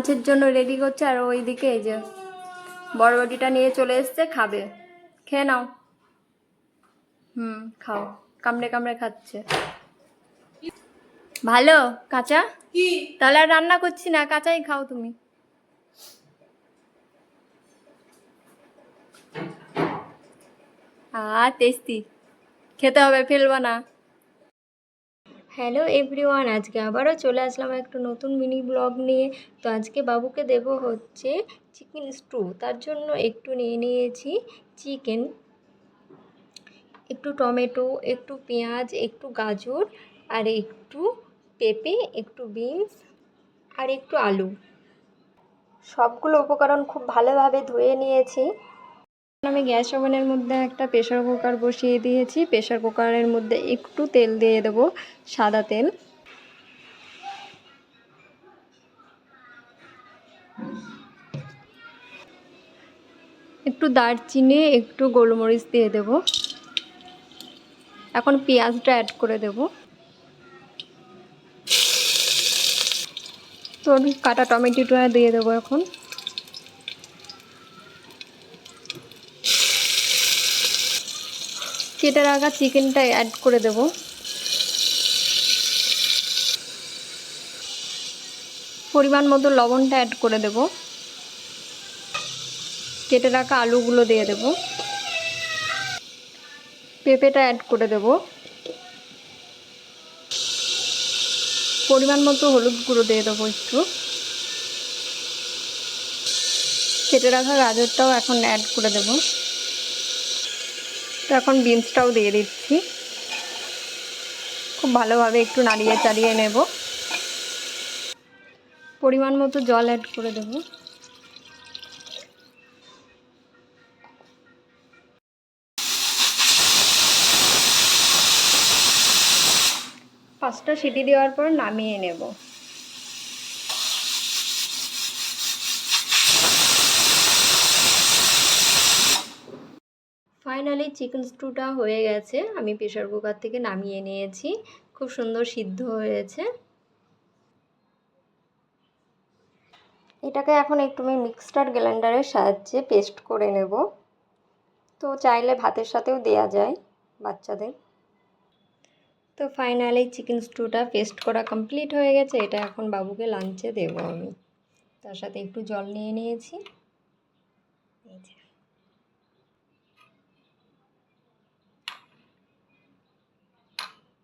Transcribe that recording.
লাঞ্চের জন্য রেডি করছে, আর ওইদিকে এই যে বড়বটিটা নিয়ে চলে এসছে, খাবে। খেয়ে নাও। খাও। কামড়ে কামড়ে খাচ্ছে। ভালো কাঁচা? তাহলে আর রান্না করছি না, কাঁচাই খাও তুমি। টেস্টি, খেতে হবে, ফেলবা না। হ্যালো এভরিওয়ান, আজকে আবারও চলে আসলাম একটু নতুন মিনি ব্লগ নিয়ে। তো আজকে বাবুকে দেব হচ্ছে চিকেন স্টু। তার জন্য একটু নিয়ে নিয়েছি চিকেন, একটু টমেটো, একটু পেঁয়াজ, একটু গাজর, আর একটু পেঁপে, একটু বিনস, আর একটু আলু। সবগুলো উপকরণ খুব ভালোভাবে ধুয়ে নিয়েছি। আমি গ্যাস ওভেনের মধ্যে একটা প্রেসার কুকার বসিয়ে দিয়েছি। প্রেসার কুকারের মধ্যে একটু তেল দিয়ে দেবো, সাদা তেল। একটু দারচিনি, একটু গোলমরিচ দিয়ে দেব। এখন পেঁয়াজটা অ্যাড করে দেব। তো কাটা টমেটোটা দিয়ে দেবো এখন। কেটে রাখা চিকেনটা অ্যাড করে দেব। পরিমাণ মতো লবণটা অ্যাড করে দেব। কেটে রাখা আলুগুলো দিয়ে দেব। পেঁপেটা অ্যাড করে দেব। পরিমাণ মতো হলুদ গুঁড়ো দিয়ে দেবো একটু। কেটে রাখা গাজরটাও এখন অ্যাড করে দেব। তো এখন বিনসটাও দিয়ে দিচ্ছি। খুব ভালোভাবে একটু নাড়িয়ে চাড়িয়ে নেব। পরিমাণ মতো জল অ্যাড করে দেব। পাঁচটা সিটি দেওয়ার পর নামিয়ে নেব। ফাইনালি চিকেন স্টুটা হয়ে গেছে। আমি প্রেসার কুকার থেকে নামিয়ে নিয়েছি। খুব সুন্দর সিদ্ধ হয়েছে। এটাকে এখন একটু আমি মিক্সচার গ্রাইন্ডারের সাহায্যে পেস্ট করে নেব। তো চাইলে ভাতের সাথেও দেয়া যায় বাচ্চাদের। তো ফাইনালি চিকেন স্টুটা পেস্ট করা কমপ্লিট হয়ে গেছে। এটা এখন বাবুকে লাঞ্চে দেবো আমি। তার সাথে একটু জল নিয়ে নিয়েছি।